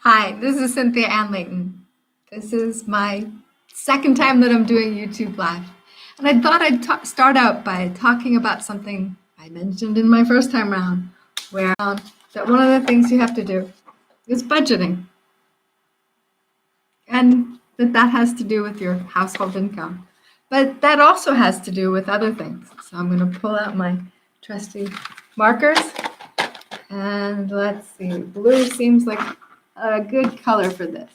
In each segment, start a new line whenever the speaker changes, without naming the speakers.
Hi, this is Cynthia Ann Layton. This is my second time that I'm doing YouTube Live. And I thought I'd start out by talking about something I mentioned in my first time round, where I found that one of the things you have to do is budgeting. And that has to do with your household income. But that also has to do with other things. So I'm going to pull out my trusty markers. And let's see, blue seems like a good color for this.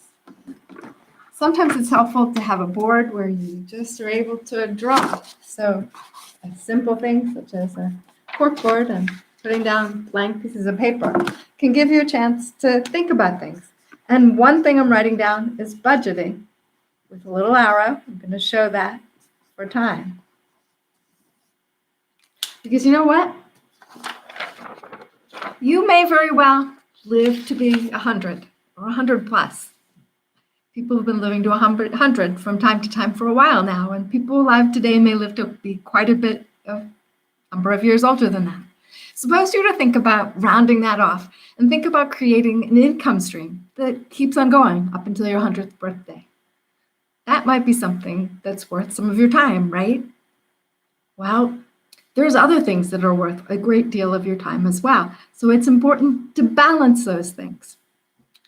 Sometimes it's helpful to have a board where you just are able to draw. So a simple thing such as a cork board and putting down blank pieces of paper can give you a chance to think about things. And one thing I'm writing down is budgeting with a little arrow. I'm going to show that for time. Because you know what? You may very well live to be 100 or 100 plus. People have been living to 100 from time to time for a while now, and people alive today may live to be quite a bit of number of years older than that. Suppose you were to think about rounding that off and think about creating an income stream that keeps on going up until your 100th birthday. That might be something that's worth some of your time, right? Well, there's other things that are worth a great deal of your time as well. So it's important to balance those things.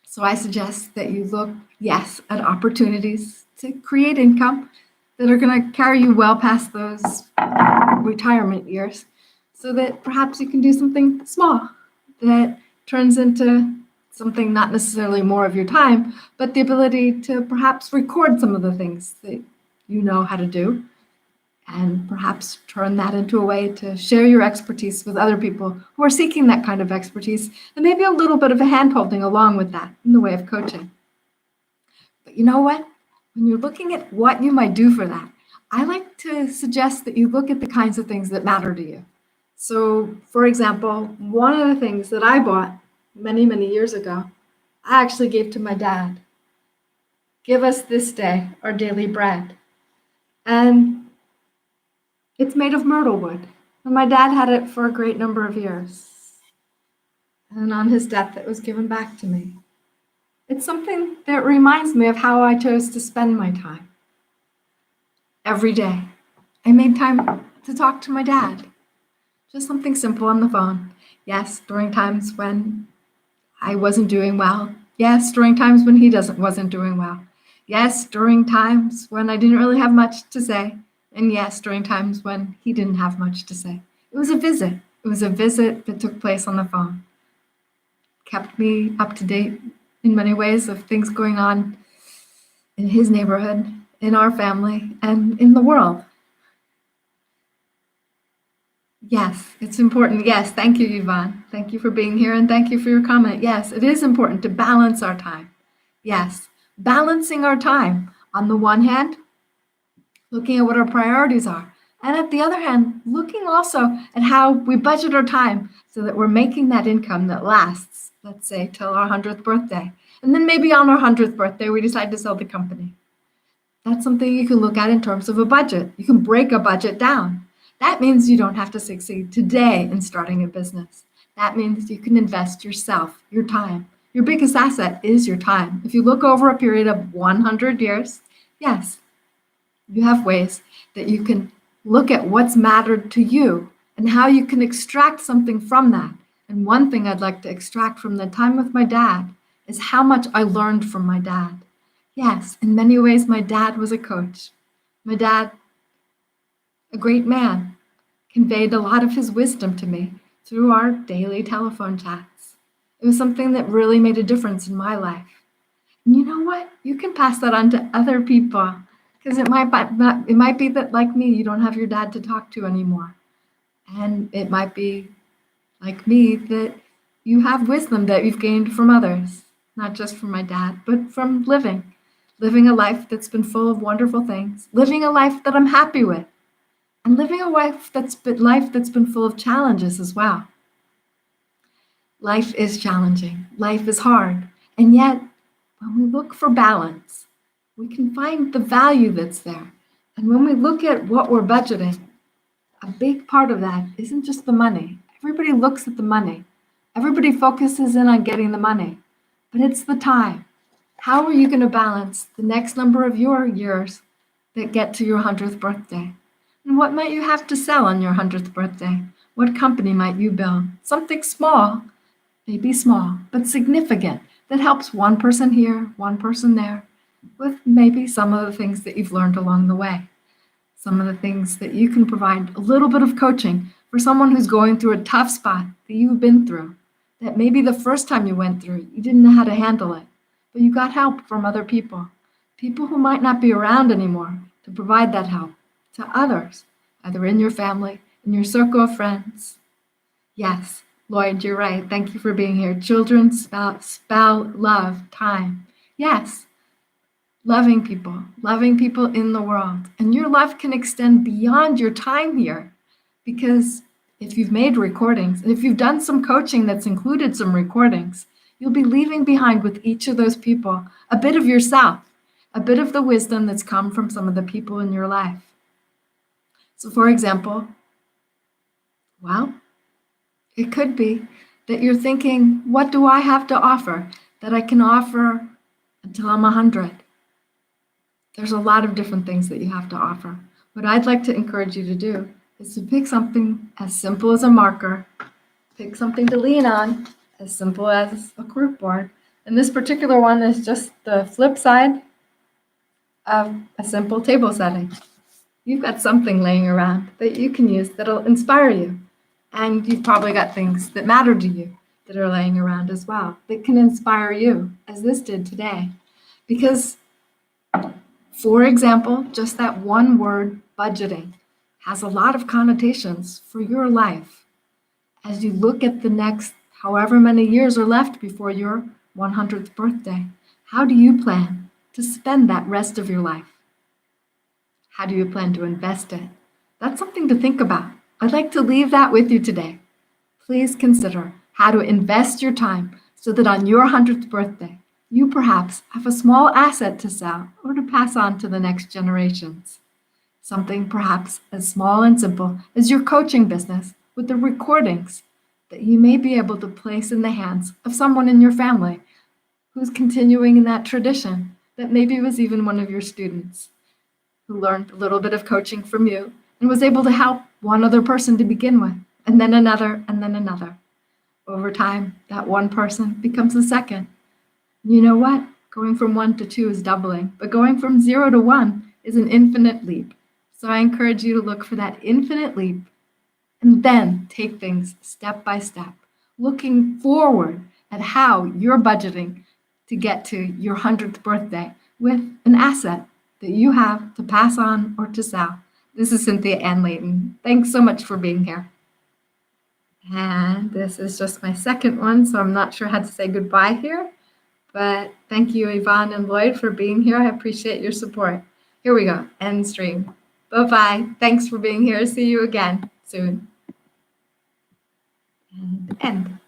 So I suggest that you look, yes, at opportunities to create income that are going to carry you well past those retirement years, so that perhaps you can do something small that turns into something not necessarily more of your time, but the ability to perhaps record some of the things that you know how to do, and perhaps turn that into a way to share your expertise with other people who are seeking that kind of expertise, and maybe a little bit of a hand-holding along with that in the way of coaching. But you know what? When you're looking at what you might do for that, I like to suggest that you look at the kinds of things that matter to you. So, for example, one of the things that I bought many, many years ago, I actually gave to my dad. Give us this day our daily bread. And it's made of myrtle wood. And my dad had it for a great number of years. And on his death, it was given back to me. It's something that reminds me of how I chose to spend my time. Every day, I made time to talk to my dad. Just something simple on the phone. Yes, during times when I wasn't doing well. Yes, during times when he wasn't doing well. Yes, during times when I didn't really have much to say. And yes, during times when he didn't have much to say. It was a visit. It was a visit that took place on the phone. Kept me up to date in many ways of things going on in his neighborhood, in our family, and in the world. Yes, it's important. Yes, thank you, Yvonne. Thank you for being here, and thank you for your comment. Yes, it is important to balance our time. Yes, balancing our time. On the one hand, looking at what our priorities are. And at the other hand, looking also at how we budget our time so that we're making that income that lasts, let's say, till our 100th birthday. And then maybe on our 100th birthday, we decide to sell the company. That's something you can look at in terms of a budget. You can break a budget down. That means you don't have to succeed today in starting a business. That means you can invest yourself, your time. Your biggest asset is your time. If you look over a period of 100 years, yes, you have ways that you can look at what's mattered to you and how you can extract something from that. And one thing I'd like to extract from the time with my dad is how much I learned from my dad. Yes, in many ways, my dad was a coach. My dad, a great man, conveyed a lot of his wisdom to me through our daily telephone chats. It was something that really made a difference in my life. And you know what? You can pass that on to other people, because it might be that, like me, you don't have your dad to talk to anymore. And it might be, like me, that you have wisdom that you've gained from others, not just from my dad, but from living a life that's been full of wonderful things, living a life that I'm happy with, and living a life that's been full of challenges as well. Life is challenging. Life is hard. And yet, when we look for balance, we can find the value that's there. And when we look at what we're budgeting, a big part of that isn't just the money. Everybody looks at the money. Everybody focuses in on getting the money. but it's the time. How are you going to balance the next number of your years that get to your 100th birthday? And what might you have to sell on your 100th birthday? What company might you build? Something small, maybe small, but significant, that helps one person here, one person there, with maybe some of the things that you've learned along the way. Some of the things that you can provide a little bit of coaching for someone who's going through a tough spot that you've been through, that maybe the first time you went through it, you didn't know how to handle it, but you got help from other people who might not be around anymore to provide that help to others, either in your family, in your circle of friends. Yes, Lloyd, you're right. Thank you for being here. Children spell love, time. Yes, loving people in the world. And your love can extend beyond your time here, because if you've made recordings, and if you've done some coaching that's included some recordings, you'll be leaving behind with each of those people a bit of yourself, a bit of the wisdom that's come from some of the people in your life. So for example, well, it could be that you're thinking, what do I have to offer that I can offer until I'm 100? There's a lot of different things that you have to offer. What I'd like to encourage you to do is to pick something as simple as a marker, pick something to lean on, as simple as a group board. And this particular one is just the flip side of a simple table setting. You've got something laying around that you can use that'll inspire you. And you've probably got things that matter to you that are laying around as well, that can inspire you, as this did today. Because, for example, just that one word, budgeting, has a lot of connotations for your life. As you look at the next however many years are left before your 100th birthday, how do you plan to spend that rest of your life? How do you plan to invest it? That's something to think about. I'd like to leave that with you today. Please consider how to invest your time so that on your 100th birthday, you perhaps have a small asset to sell or to pass on to the next generations. Something perhaps as small and simple as your coaching business with the recordings that you may be able to place in the hands of someone in your family who's continuing in that tradition, that maybe was even one of your students who learned a little bit of coaching from you and was able to help one other person to begin with, and then another, and then another. Over time, that one person becomes the second. You know what? Going from 1 to 2 is doubling, but going from 0 to 1 is an infinite leap. So I encourage you to look for that infinite leap and then take things step by step, looking forward at how you're budgeting to get to your 100th birthday with an asset that you have to pass on or to sell. This is Cynthia Ann Layton. Thanks so much for being here. And this is just my second one, so I'm not sure how to say goodbye here. But thank you, Yvonne and Lloyd, for being here. I appreciate your support. Here we go. End stream. Bye-bye. Thanks for being here. See you again soon. And end.